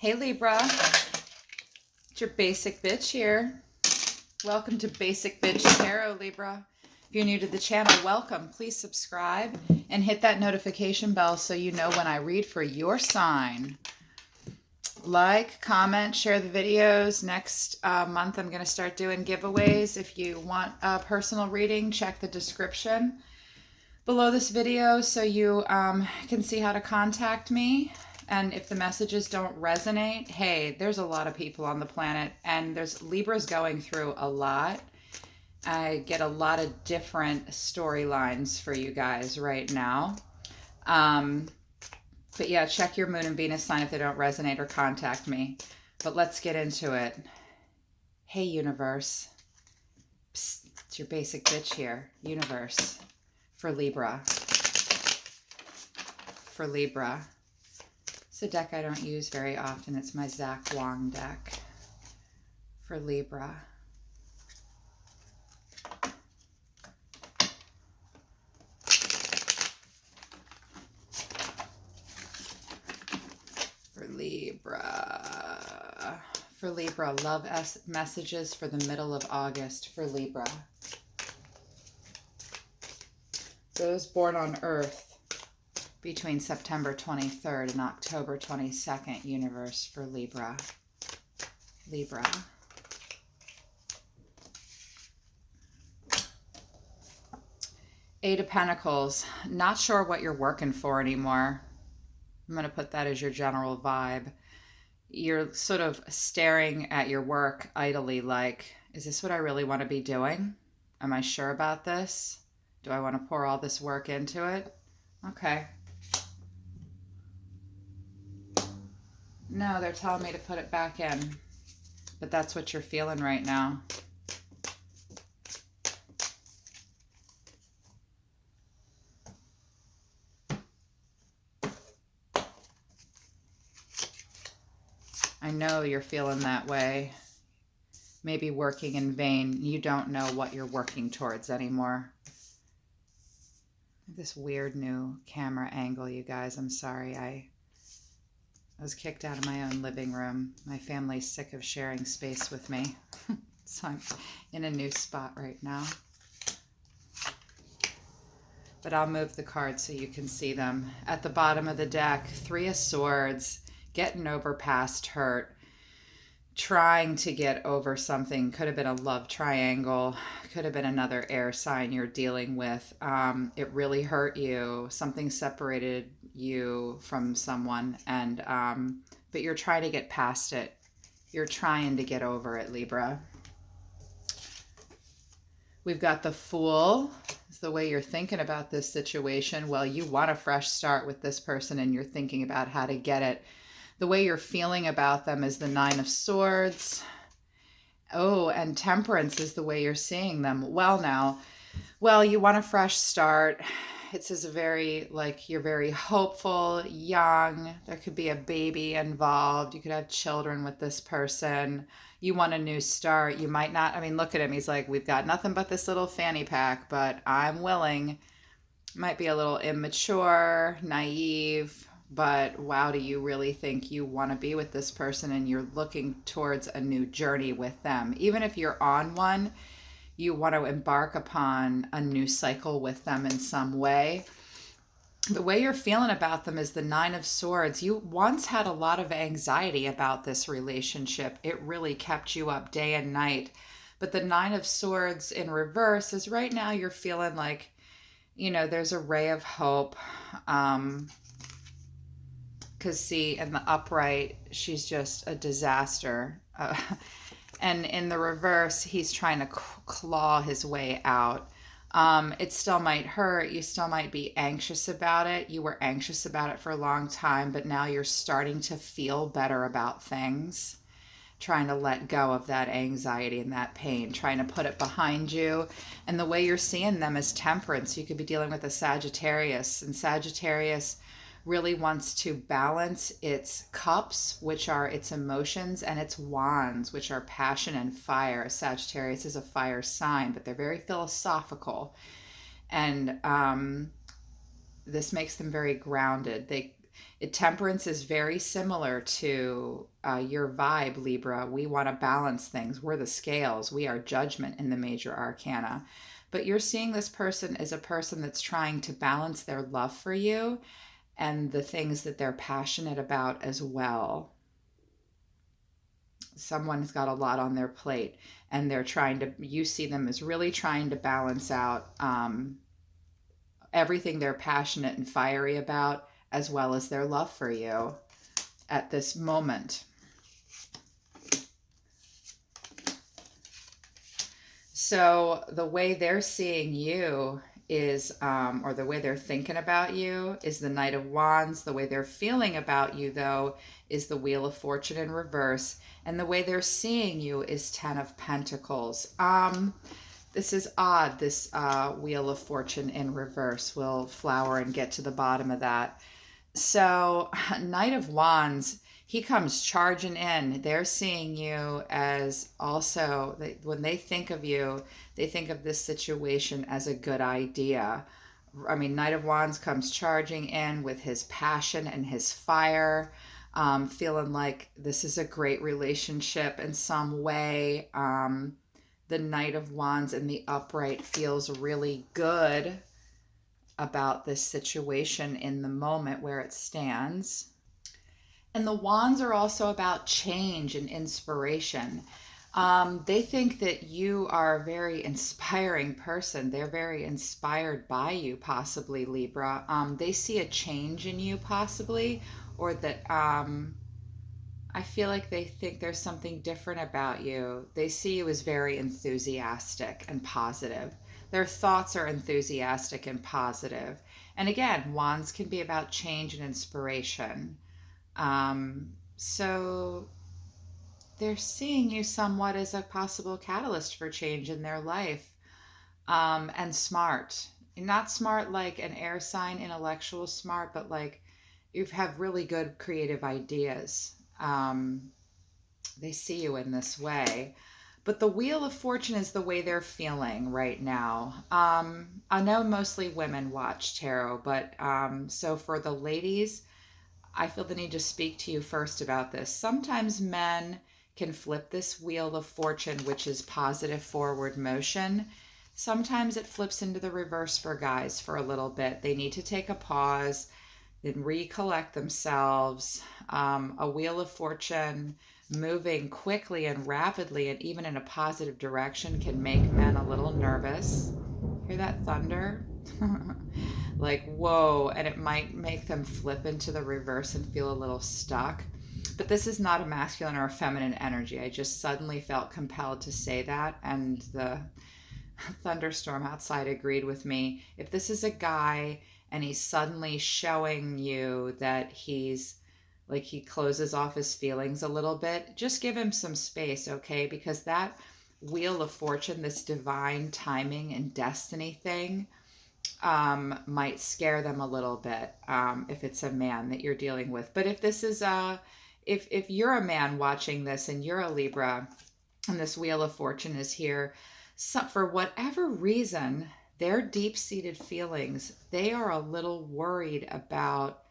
Hey Libra, it's your basic bitch here. Welcome to Basic Bitch Tarot, Libra. If you're new to the channel, welcome. Please subscribe and hit that notification bell so you know when I read for your sign. Like, comment, share the videos. Next month I'm going to start doing giveaways. If you want a personal reading, check the description below this video so you can see how to contact me. And if the messages don't resonate, hey, there's a lot of people on the planet and there's Libra's going through a lot. I get a lot of different storylines for you guys right now. But yeah, check your moon and Venus sign if they don't resonate or contact me. But let's get into it. Hey, universe. Psst, it's your basic bitch here. Universe. For Libra. For Libra. It's a deck I don't use very often. It's my Zach Wong deck for Libra. For Libra. For Libra, love messages for the middle of August for Libra. Those born on Earth between September 23rd and October 22nd, universe for Libra. Libra. Eight of Pentacles. Not sure what you're working for anymore. I'm going to put that as your general vibe. You're sort of staring at your work idly like, is this what I really want to be doing? Am I sure about this? Do I want to pour all this work into it? Okay. No, they're telling me to put it back in. But that's what you're feeling right now. I know you're feeling that way. Maybe working in vain. You don't know what you're working towards anymore. This weird new camera angle, you guys. I'm sorry. I was kicked out of my own living room. My family's sick of sharing space with me. So I'm in a new spot right now. But I'll move the cards so you can see them. At the bottom of the deck, Three of Swords, getting over past hurt, trying to get over something. Could have been a love triangle. Could have been another air sign you're dealing with. It really hurt you. Something separated you from someone, and but you're trying to get past it. You're trying to get over it, Libra. We've got the Fool. It's the way you're thinking about this situation. Well, you want a fresh start with this person and you're thinking about how to get it. The way you're feeling about them is the Nine of Swords. Oh, and Temperance is the way you're seeing them. Well, you want a fresh start. It says you're very hopeful, young. There could be a baby involved. You could have children with this person. You want a new start. You might not, I mean, look at him. He's like, we've got nothing but this little fanny pack, but I'm willing. Might be a little immature, naive, but wow, do you really think you want to be with this person and you're looking towards a new journey with them? Even if you're on one, you want to embark upon a new cycle with them in some way. The way you're feeling about them is the Nine of Swords. You once had a lot of anxiety about this relationship. It really kept you up day and night. But the Nine of Swords in reverse is right now you're feeling like, you know, there's a ray of hope. Because see, in the upright, she's just a disaster. And in the reverse, he's trying to claw his way out. It still might hurt. You still might be anxious about it. You were anxious about it for a long time, but now you're starting to feel better about things. Trying to let go of that anxiety and that pain, trying to put it behind you. And the way you're seeing them is Temperance. You could be dealing with a Sagittarius, and Sagittarius really wants to balance its cups, which are its emotions, and its wands, which are passion and fire. Sagittarius is a fire sign, but they're very philosophical. And this makes them very grounded. Temperance is very similar to your vibe, Libra. We want to balance things. We're the scales. We are judgment in the major arcana. But you're seeing this person as a person that's trying to balance their love for you and the things that they're passionate about as well. Someone's got a lot on their plate, and you see them as really trying to balance out everything they're passionate and fiery about, as well as their love for you at this moment. So the way they're seeing you is, or the way they're thinking about you is the Knight of Wands. The way they're feeling about you, though, is the Wheel of Fortune in reverse. And the way they're seeing you is Ten of Pentacles. This is odd, this Wheel of Fortune in reverse. We'll flower and get to the bottom of that. So, Knight of Wands, he comes charging in. They're seeing you as also, when they think of you, they think of this situation as a good idea. I mean, Knight of Wands comes charging in with his passion and his fire, feeling like this is a great relationship in some way. The Knight of Wands in the upright feels really good about this situation in the moment where it stands. And the wands are also about change and inspiration. They think that you are a very inspiring person. They're very inspired by you, possibly, Libra. They see a change in you, possibly, or that I feel like they think there's something different about you. They see you as very enthusiastic and positive. Their thoughts are enthusiastic and positive. And again, wands can be about change and inspiration. So they're seeing you somewhat as a possible catalyst for change in their life. And smart. Not smart like an air sign, intellectual smart, but like you have really good creative ideas. They see you in this way. But the Wheel of Fortune is the way they're feeling right now. I know mostly women watch tarot, but so for the ladies, I feel the need to speak to you first about this. Sometimes men can flip this Wheel of Fortune, which is positive forward motion. Sometimes it flips into the reverse for guys for a little bit. They need to take a pause, then recollect themselves. A Wheel of Fortune moving quickly and rapidly and even in a positive direction can make men a little nervous. Hear that thunder? Like, whoa, and it might make them flip into the reverse and feel a little stuck. But this is not a masculine or a feminine energy. I just suddenly felt compelled to say that, and the thunderstorm outside agreed with me. If this is a guy and he's suddenly showing you that he's like he closes off his feelings a little bit, just give him some space, okay? Because that Wheel of Fortune, this divine timing and destiny thing, might scare them a little bit, if it's a man that you're dealing with. But if this is if you're a man watching this and you're a Libra and this Wheel of Fortune is here, so for whatever reason, their deep-seated feelings, they are a little worried about,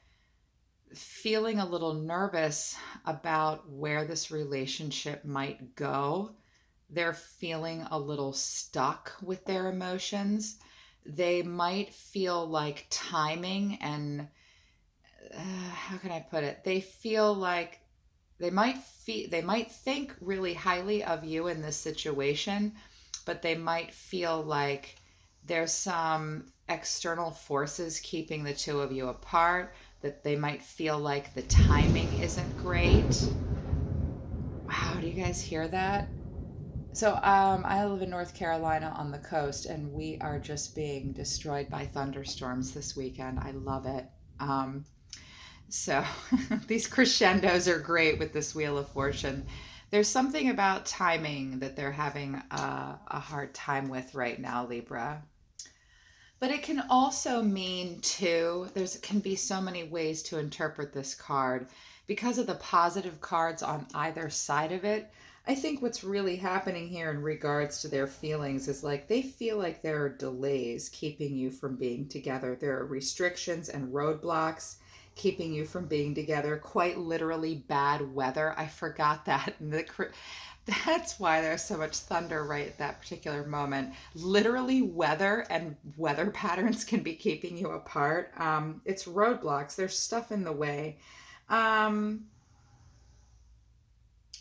feeling a little nervous about where this relationship might go. They're feeling a little stuck with their emotions. They might feel like timing and how can I put it? They feel like they might think really highly of you in this situation, but they might feel like there's some external forces keeping the two of you apart, that they might feel like the timing isn't great. Wow, do you guys hear that? So I live in North Carolina on the coast, and we are just being destroyed by thunderstorms this weekend. I love it. Um, so these crescendos are great with this Wheel of Fortune. There's something about timing that they're having a hard time with right now, Libra. But it can also mean too, there's can be so many ways to interpret this card. Because of the positive cards on either side of it, I think what's really happening here in regards to their feelings is like they feel like there are delays keeping you from being together. There are restrictions and roadblocks keeping you from being together. Quite literally bad weather. I forgot that. That's why there's so much thunder right at that particular moment. Literally, weather and weather patterns can be keeping you apart. It's roadblocks. There's stuff in the way. Um,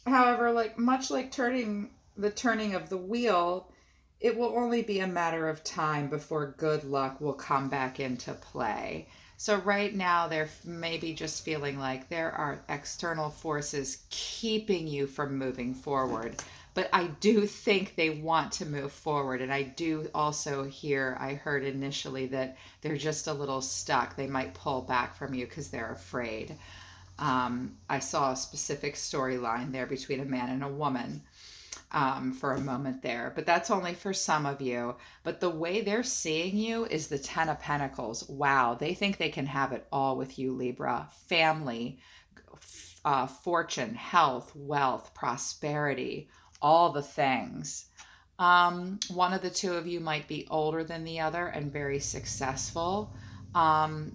However, like much like turning of the wheel, it will only be a matter of time before good luck will come back into play. So right now they're maybe just feeling like there are external forces keeping you from moving forward. But I do think they want to move forward. And I do also I heard initially that they're just a little stuck. They might pull back from you because they're afraid. I saw a specific storyline there between a man and a woman for a moment there, but that's only for some of you. But the way they're seeing you is the Ten of Pentacles. Wow, they think they can have it all with you, Libra. Family, fortune, health, wealth, prosperity, all the things. One of the two of you might be older than the other and very successful.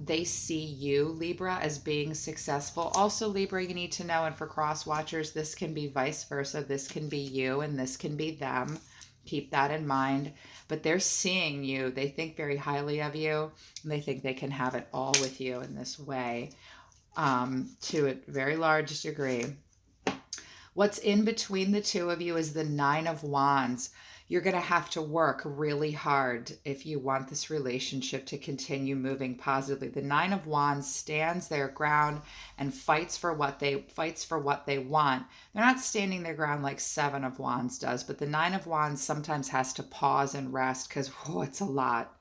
They see you, Libra, as being successful. Also, Libra, you need to know, and for cross watchers, this can be vice versa. This can be you and this can be them. Keep that in mind. But they're seeing you. They think very highly of you, and they think they can have it all with you in this way, to a very large degree. What's in between the two of you is the Nine of Wands. You're going to have to work really hard if you want this relationship to continue moving positively. The Nine of Wands stands their ground and fights for what they want. They're not standing their ground like Seven of Wands does, but the Nine of Wands sometimes has to pause and rest because it's a lot.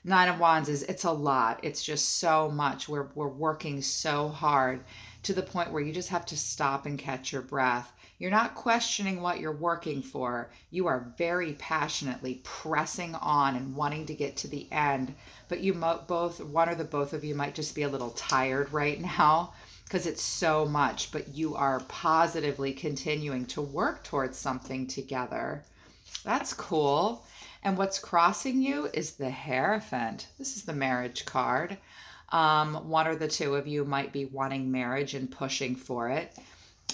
Nine of Wands it's a lot. It's just so much. We're working so hard to the point where you just have to stop and catch your breath. You're not questioning what you're working for. You are very passionately pressing on and wanting to get to the end. But you both, one or the both of you might just be a little tired right now because it's so much, but you are positively continuing to work towards something together. That's cool. And what's crossing you is the Hierophant. This is the marriage card. One or the two of you might be wanting marriage and pushing for it.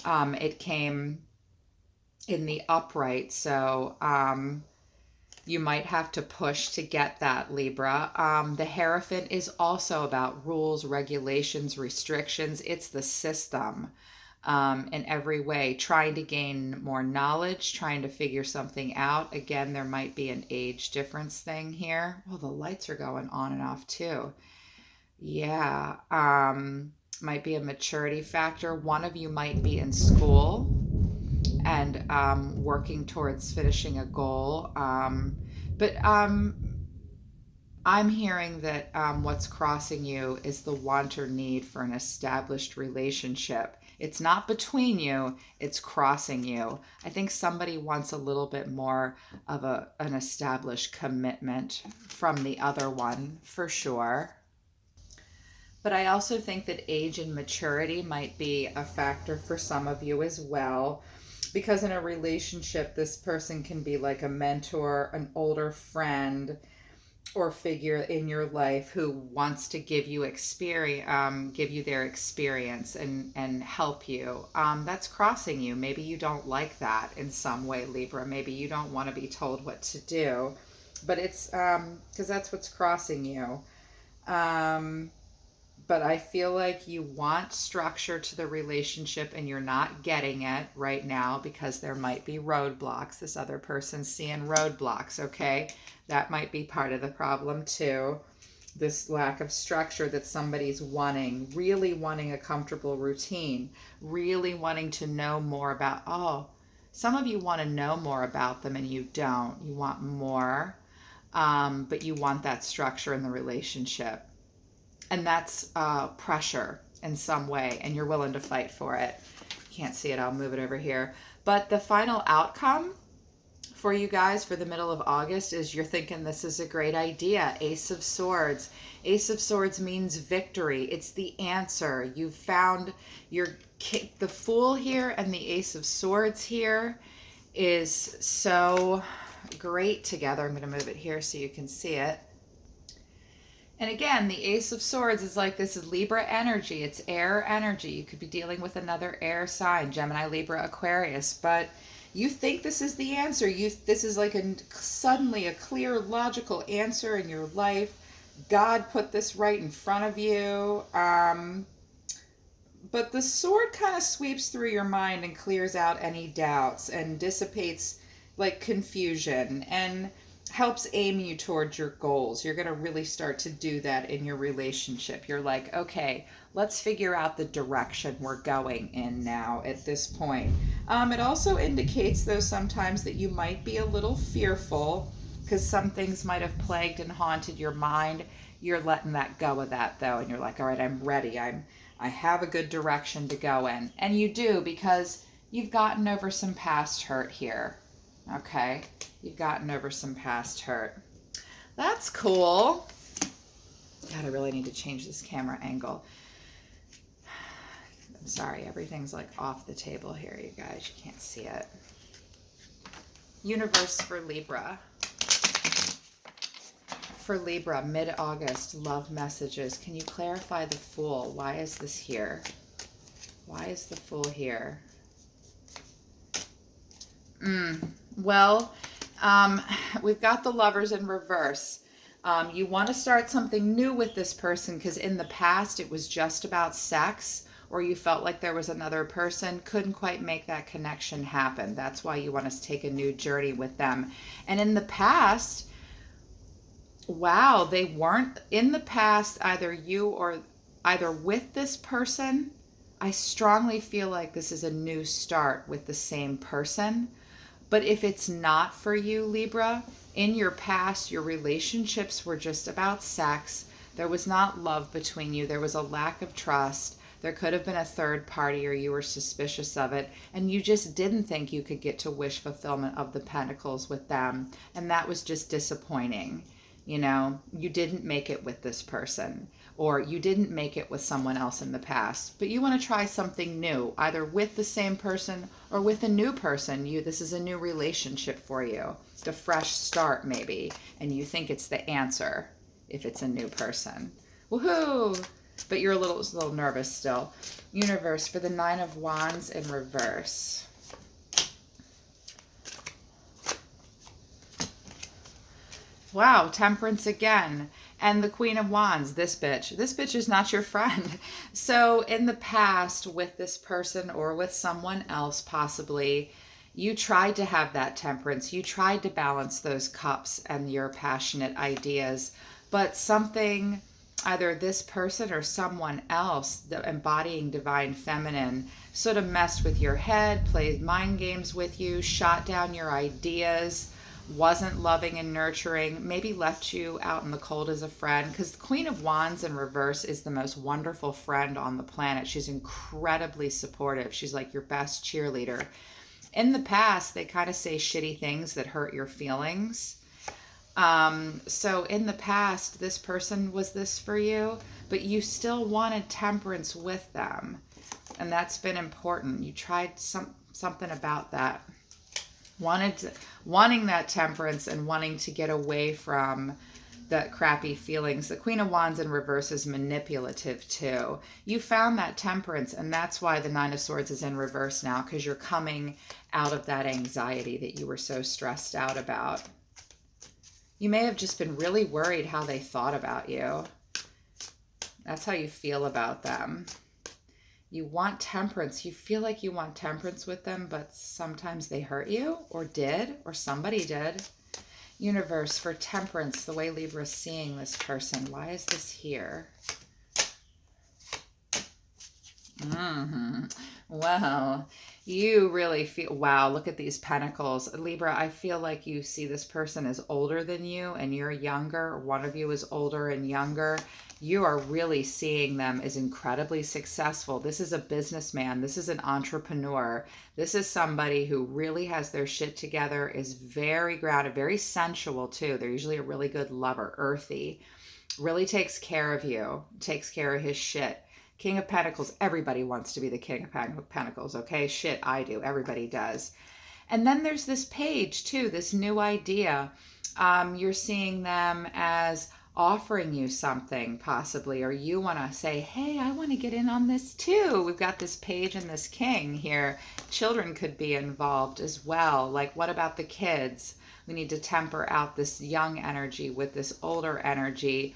It came in the upright, so you might have to push to get that, Libra. The Hierophant is also about rules, regulations, restrictions. It's the system. In every way, trying to gain more knowledge, trying to figure something out. Again, there might be an age difference thing here. Oh, the lights are going on and off too. Yeah, might be a maturity factor. One of you might be in school and working towards finishing a goal. But I'm hearing that what's crossing you is the want or need for an established relationship. It's not between you, it's crossing you. I think somebody wants a little bit more of an established commitment from the other one, for sure. But I also think that age and maturity might be a factor for some of you as well. Because in a relationship, this person can be like a mentor, an older friend, or figure in your life who wants to give you experience, give you their experience and help you. That's crossing you. Maybe you don't like that in some way, Libra. Maybe you don't want to be told what to do, but it's because that's what's crossing you. Um, but I feel like you want structure to the relationship and you're not getting it right now because there might be roadblocks. This other person's seeing roadblocks, okay? That might be part of the problem too. This lack of structure that somebody's wanting, really wanting a comfortable routine, really wanting to know more about, some of you want to know more about them and you don't. You want more, but you want that structure in the relationship. And that's pressure in some way, and you're willing to fight for it. Can't see it, I'll move it over here. But the final outcome for you guys for the middle of August is you're thinking this is a great idea. Ace of Swords. Ace of Swords means victory. It's the answer. You've found the Fool here, and the Ace of Swords here is so great together. I'm going to move it here so you can see it. And again, the Ace of Swords is like, this is Libra energy. It's air energy. You could be dealing with another air sign, Gemini, Libra, Aquarius. But you think this is the answer. This is like suddenly a clear, logical answer in your life. God put this right in front of you. But the sword kind of sweeps through your mind and clears out any doubts and dissipates like confusion and helps aim you towards your goals. You're going to really start to do that in your relationship. You're like, okay, let's figure out the direction we're going in now at this point. It also indicates, though, sometimes that you might be a little fearful because some things might have plagued and haunted your mind. You're letting that go of that, though, and you're like, all right, I'm ready. I have a good direction to go in. And you do, because you've gotten over some past hurt here. Okay? You've gotten over some past hurt. That's cool. God, I really need to change this camera angle. I'm sorry, everything's like off the table here, you guys. You can't see it. Universe for Libra. For Libra, mid-August, love messages. Can you clarify the Fool? Why is this here? Why is the Fool here? Well, we've got the Lovers in reverse. You want to start something new with this person because in the past it was just about sex, or you felt like there was another person, couldn't quite make that connection happen. That's why you want to take a new journey with them. And in the past, wow, they weren't in the past, either with this person. I strongly feel like this is a new start with the same person. But if it's not for you, Libra, in your past, your relationships were just about sex. There was not love between you. There was a lack of trust. There could have been a third party, or you were suspicious of it, and you just didn't think you could get to wish fulfillment of the Pentacles with them. And that was just disappointing. You know, you didn't make it with this person, or you didn't make it with someone else in the past, but you want to try something new, either with the same person or with a new person. This is a new relationship for you, a fresh start maybe, and you think it's the answer if it's a new person. Woohoo! But you're a little nervous still. Universe for the Nine of Wands in reverse. Wow, Temperance again. And the Queen of Wands, this bitch is not your friend. So in the past, with this person or with someone else possibly, you tried to have that temperance. You tried to balance those cups and your passionate ideas. But something, either this person or someone else, embodying divine feminine, sort of messed with your head, played mind games with you, shot down your ideas, wasn't loving and nurturing, maybe left you out in the cold as a friend, because the Queen of Wands in reverse is the most wonderful friend on the planet. She's incredibly supportive. She's like your best cheerleader. In the past, they kind of say shitty things that hurt your feelings. So in the past, this person was this for you, but you still wanted temperance with them. And that's been important. You tried something about that. Wanting that temperance and wanting to get away from the crappy feelings. The Queen of Wands in reverse is manipulative too. You found that temperance, and that's why the Nine of Swords is in reverse now, because you're coming out of that anxiety that you were so stressed out about. You may have just been really worried how they thought about you. That's how you feel about them. You want temperance. You feel like you want temperance with them, but sometimes they hurt you, or did, or somebody did. Universe for temperance, the way Libra's seeing this person. Why is this here? Well, you really feel, wow, look at these pentacles. Libra, I feel like you see this person as older than you and you're younger. One of you is older and younger. You are really seeing them as incredibly successful. This is a businessman. This is an entrepreneur. This is somebody who really has their shit together, is very grounded, very sensual too. They're usually a really good lover, earthy, really takes care of you, takes care of his shit. King of Pentacles, everybody wants to be the King of Pentacles, okay? Shit, I do. Everybody does. And then there's this page, too, this new idea. You're seeing them as offering you something possibly, or you want to say, hey, I want to get in on this too. We've got this page and this king here. Children could be involved as well. Like, what about the kids? We need to temper out this young energy with this older energy.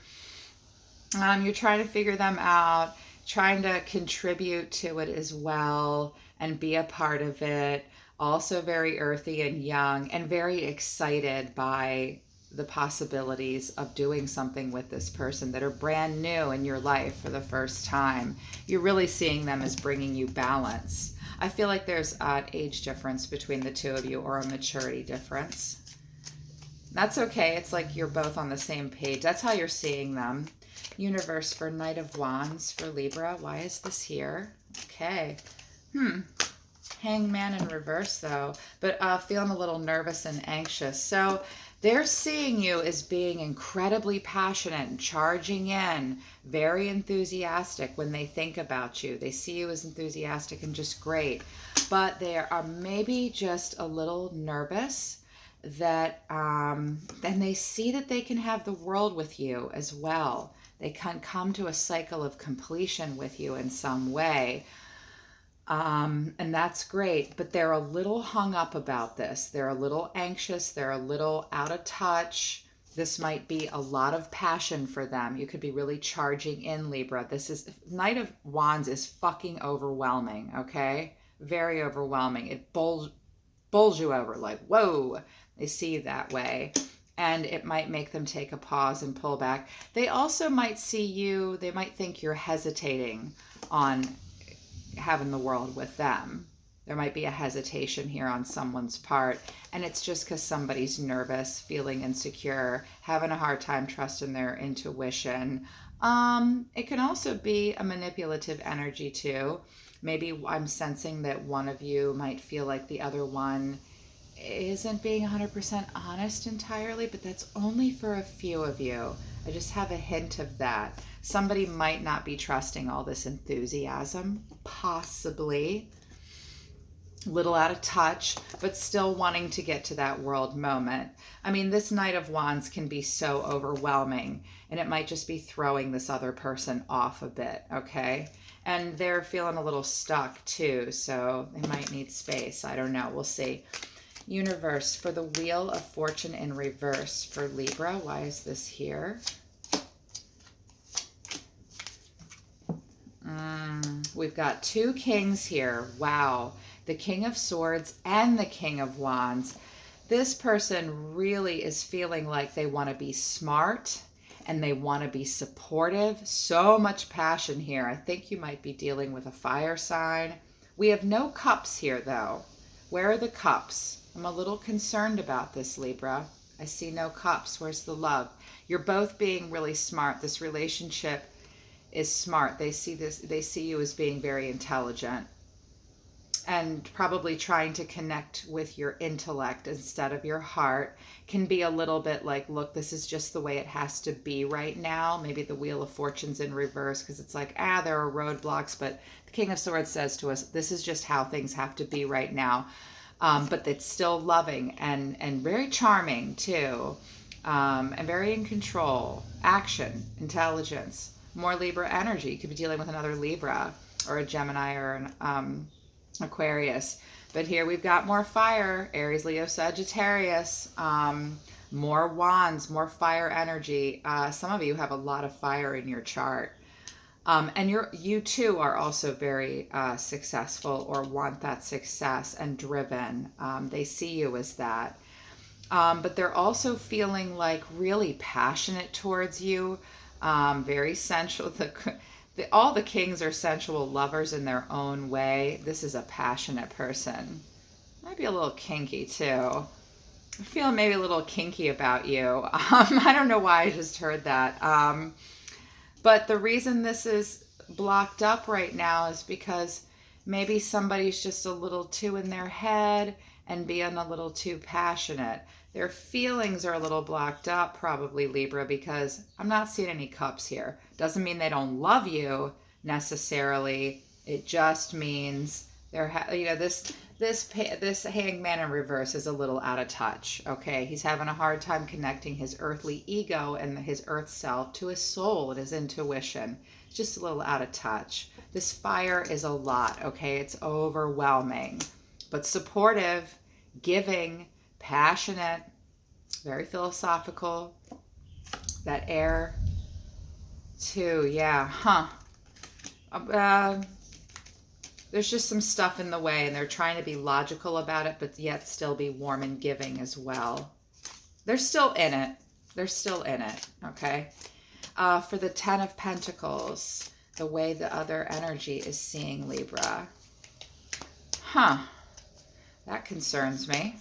You're trying to figure them out, trying to contribute to it as well and be a part of it. Also very earthy and young and very excited by the possibilities of doing something with this person that are brand new in your life for the first time. You're really seeing them as bringing you balance. I feel like there's an age difference between the two of you, or a maturity difference. That's okay. It's like you're both on the same page. That's how you're seeing them. Universe for Knight of Wands for Libra. Why is this here? Okay. Hangman in reverse though, but feeling a little nervous and anxious. So they're seeing you as being incredibly passionate and charging in, very enthusiastic when they think about you. They see you as enthusiastic and just great, but they are maybe just a little nervous that, and they see that they can have the world with you as well. They can come to a cycle of completion with you in some way. And that's great, but they're a little hung up about this. They're a little anxious. They're a little out of touch. This might be a lot of passion for them. You could be really charging in, Libra. This is, Knight of Wands is fucking overwhelming, okay? Very overwhelming. It bowls you over like, whoa, they see you that way. And it might make them take a pause and pull back. They also might see you, they might think you're hesitating on having the world with them. There might be a hesitation here on someone's part, and it's just because somebody's nervous, feeling insecure, having a hard time trusting their intuition. It can also be a manipulative energy too. Maybe I'm sensing that one of you might feel like the other one isn't being 100% honest entirely, but that's only for a few of you. I just have a hint of that. Somebody might not be trusting all this enthusiasm, possibly. A little out of touch, but still wanting to get to that world moment. I mean, this Knight of Wands can be so overwhelming, and it might just be throwing this other person off a bit, okay? And they're feeling a little stuck too, so they might need space. I don't know. We'll see. Universe for the Wheel of Fortune in reverse for Libra. Why is this here? We've got two kings here. Wow. The King of Swords and the King of Wands. This person really is feeling like they want to be smart and they want to be supportive. So much passion here. I think you might be dealing with a fire sign. We have no cups here though. Where are the cups? I'm a little concerned about this, Libra. I see no cups. Where's the love? You're both being really smart. This relationship is smart. They see this, they see you as being very intelligent and probably trying to connect with your intellect instead of your heart. Can be a little bit like, look, this is just the way it has to be right now. Maybe the Wheel of Fortune's in reverse because it's like, there are roadblocks, but the King of Swords says to us, this is just how things have to be right now. But it's still loving and very charming too, and very in control. Action, intelligence, more Libra energy. You could be dealing with another Libra or a Gemini or an Aquarius. But here we've got more fire, Aries, Leo, Sagittarius, more wands, more fire energy. Some of you have a lot of fire in your chart. And you too are also very successful or want that success and driven. They see you as that. But they're also feeling like really passionate towards you, very sensual. All the kings are sensual lovers in their own way. This is a passionate person. Might be a little kinky too. I feel maybe a little kinky about you. I don't know why I just heard that. But the reason this is blocked up right now is because maybe somebody's just a little too in their head and being a little too passionate. Their feelings are a little blocked up, probably, Libra, because I'm not seeing any cups here. Doesn't mean they don't love you necessarily. It just means This hangman in reverse is a little out of touch. Okay, he's having a hard time connecting his earthly ego and his earth self to his soul and his intuition. It's just a little out of touch. This fire is a lot. Okay, it's overwhelming, but supportive, giving, passionate, very philosophical. That air too, yeah, there's just some stuff in the way, and they're trying to be logical about it, but yet still be warm and giving as well. They're still in it. They're still in it, okay? For the Ten of Pentacles, the way the other energy is seeing Libra. That concerns me.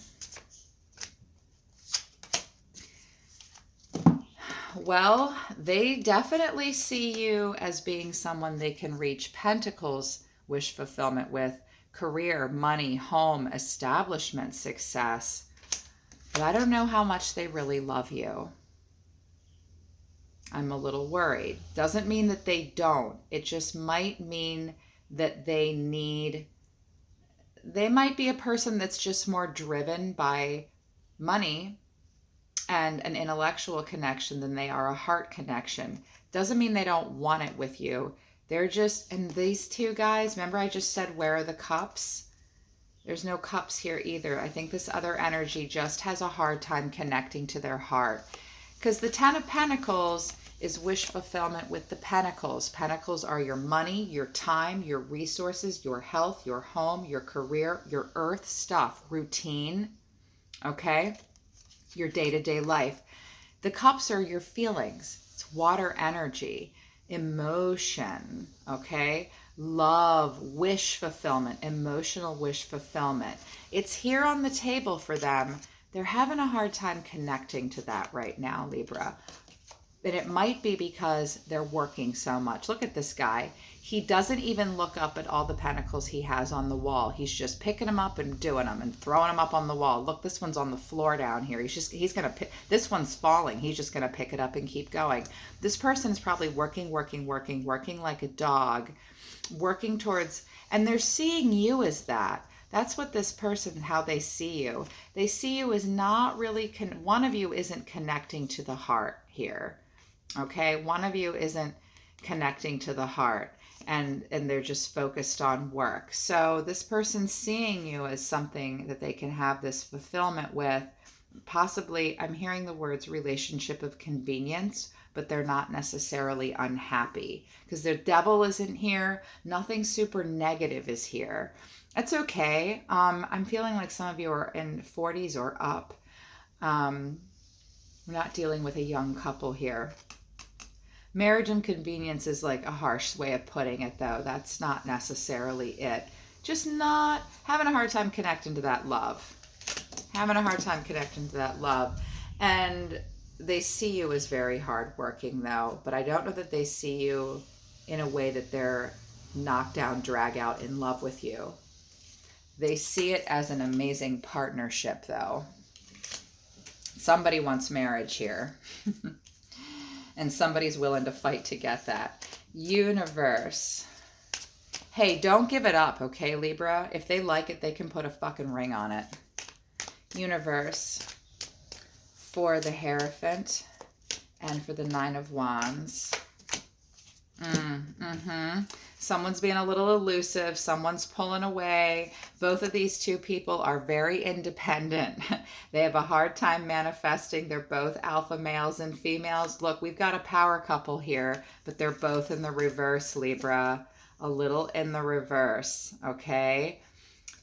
Well, they definitely see you as being someone they can reach Pentacles wish fulfillment with, career, money, home, establishment, success. But I don't know how much they really love you. I'm a little worried. Doesn't mean that they don't. It just might mean that they might be a person that's just more driven by money and an intellectual connection than they are a heart connection. Doesn't mean they don't want it with you. They're just, and these two guys, remember I just said, where are the cups? There's no cups here either. I think this other energy just has a hard time connecting to their heart. Because the Ten of Pentacles is wish fulfillment with the Pentacles. Pentacles are your money, your time, your resources, your health, your home, your career, your earth stuff, routine, okay? Your day-to-day life. The cups are your feelings. It's water energy, emotion, okay? Love, wish fulfillment, emotional wish fulfillment. It's here on the table for them. They're having a hard time connecting to that right now, Libra. And it might be because they're working so much. Look at this guy. He doesn't even look up at all the pentacles he has on the wall. He's just picking them up and doing them and throwing them up on the wall. Look, this one's on the floor down here. He's going to pick, this one's falling. He's just going to pick it up and keep going. This person is probably working like a dog, working towards, and they're seeing you as that. That's what this person, how they see you. They see you as not really, one of you isn't connecting to the heart here. Okay, one of you isn't connecting to the heart, and they're just focused on work. So this person's seeing you as something that they can have this fulfillment with. Possibly, I'm hearing the words relationship of convenience, but they're not necessarily unhappy because their devil isn't here. Nothing super negative is here. That's okay. I'm feeling like some of you are in 40s or up. We're not dealing with a young couple here. Marriage and convenience is like a harsh way of putting it, though. That's not necessarily it. Just not having a hard time connecting to that love. Having a hard time connecting to that love. And they see you as very hardworking, though. But I don't know that they see you in a way that they're knocked down, drag out in love with you. They see it as an amazing partnership, though. Somebody wants marriage here. And somebody's willing to fight to get that. Universe. Hey, don't give it up, okay, Libra? If they like it, they can put a fucking ring on it. Universe. For the Hierophant and for the Nine of Wands. Someone's being a little elusive. Someone's pulling away. Both of these two people are very independent. They have a hard time manifesting. They're both alpha males and females. Look, we've got a power couple here, but they're both in the reverse, Libra. A little in the reverse, okay?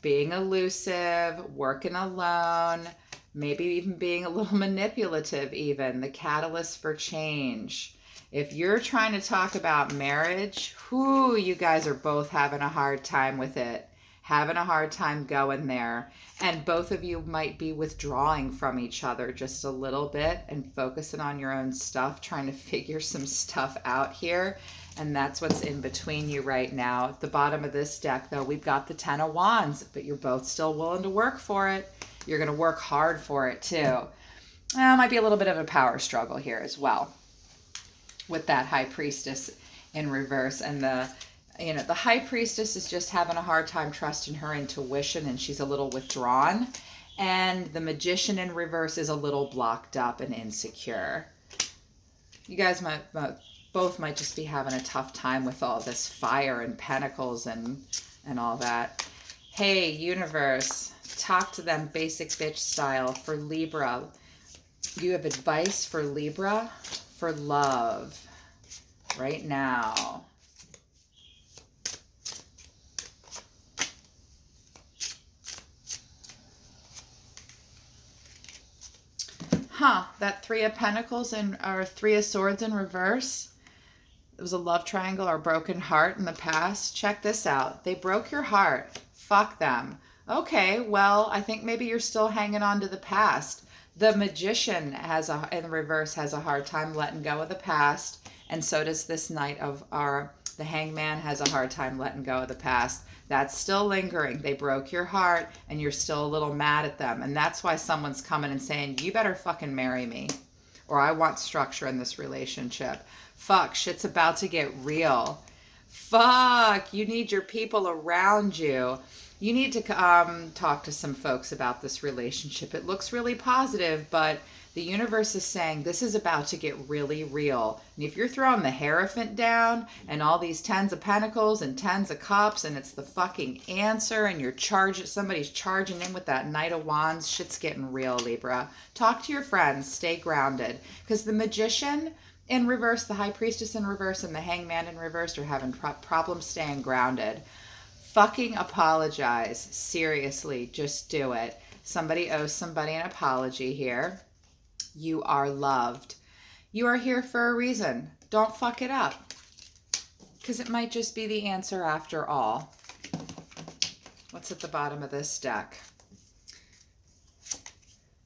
Being elusive, working alone, maybe even being a little manipulative even. The catalyst for change. If you're trying to talk about marriage, you guys are both having a hard time with it. Having a hard time going there. And both of you might be withdrawing from each other just a little bit and focusing on your own stuff, trying to figure some stuff out here. And that's what's in between you right now. At the bottom of this deck, though, we've got the Ten of Wands, but you're both still willing to work for it. You're going to work hard for it, too. Might be a little bit of a power struggle here as well, with that High Priestess in reverse and the You know, the High Priestess is just having a hard time trusting her intuition, and she's a little withdrawn. And the Magician in reverse is a little blocked up and insecure. You guys both might just be having a tough time with all this fire and pentacles and all that. Hey, universe, talk to them basic bitch style for Libra. Do you have advice for Libra for love right now? That Three of Pentacles or Three of Swords in reverse. It was a love triangle or broken heart in the past. Check this out. They broke your heart. Fuck them. Okay, well, I think maybe you're still hanging on to the past. The Magician in reverse has a hard time letting go of the past, and so does this Knight of the Hangman has a hard time letting go of the past. That's still lingering. They broke your heart, and you're still a little mad at them, and that's why someone's coming and saying, you better fucking marry me, or I want structure in this relationship. Fuck, shit's about to get real. Fuck, you need your people around you. You need to talk to some folks about this relationship. It looks really positive, but the universe is saying this is about to get really real. And if you're throwing the Hierophant down and all these Tens of Pentacles and Tens of Cups and it's the fucking answer and somebody's charging in with that Knight of Wands, shit's getting real, Libra. Talk to your friends. Stay grounded. Because the Magician in reverse, the High Priestess in reverse, and the Hangman in reverse are having problems staying grounded. Fucking apologize. Seriously, just do it. Somebody owes somebody an apology here. You are loved. You are here for a reason. Don't fuck it up. Because it might just be the answer after all. What's at the bottom of this deck?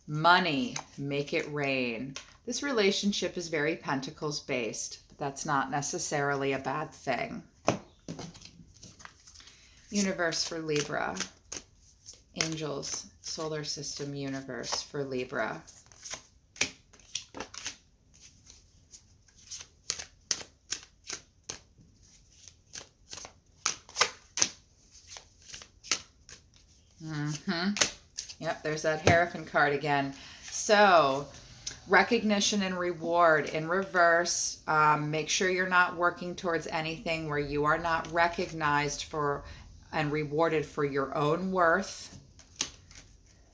Money. Make it rain. This relationship is very Pentacles based, but that's not necessarily a bad thing. Universe for Libra. Angels, solar system, universe for Libra. Yep, there's that Hierophant card again. So, recognition and reward in reverse. Make sure you're not working towards anything where you are not recognized for and rewarded for your own worth.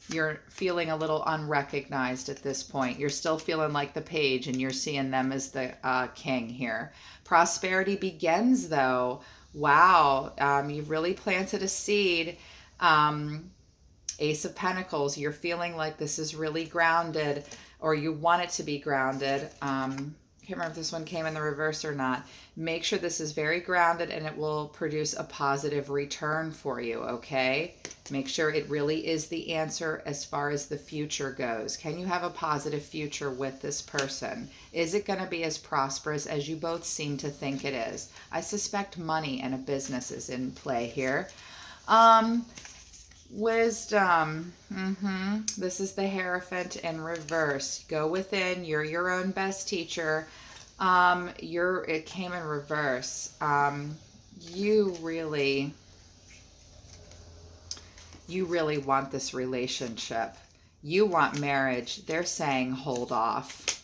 You're feeling a little unrecognized at this point. You're still feeling like the page and you're seeing them as the king here. Prosperity begins though. Wow, you've really planted a seed. Ace of Pentacles, you're feeling like this is really grounded, or you want it to be grounded. Can't remember if this one came in the reverse or not. Make sure this is very grounded and it will produce a positive return for you, okay? Make sure it really is the answer as far as the future goes. Can you have a positive future with this person? Is it going to be as prosperous as you both seem to think it is? I suspect money and a business is in play here. Wisdom. This is the Hierophant in reverse. Go within. You're your own best teacher. It came in reverse. You really want this relationship. You want marriage. They're saying hold off.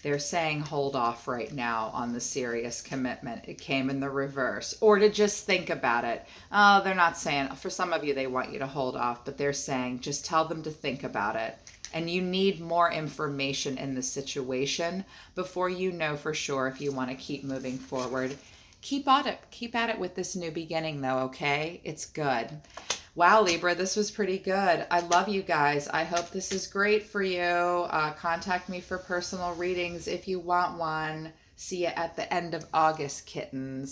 They're saying hold off right now on the serious commitment. It came in the reverse. Or to just think about it. Oh, they're not saying, for some of you, they want you to hold off, but they're saying just tell them to think about it. And you need more information in the situation before you know for sure if you want to keep moving forward. Keep at it with this new beginning though, okay? It's good. Wow, Libra, this was pretty good. I love you guys. I hope this is great for you. Contact me for personal readings if you want one. See you at the end of August, kittens.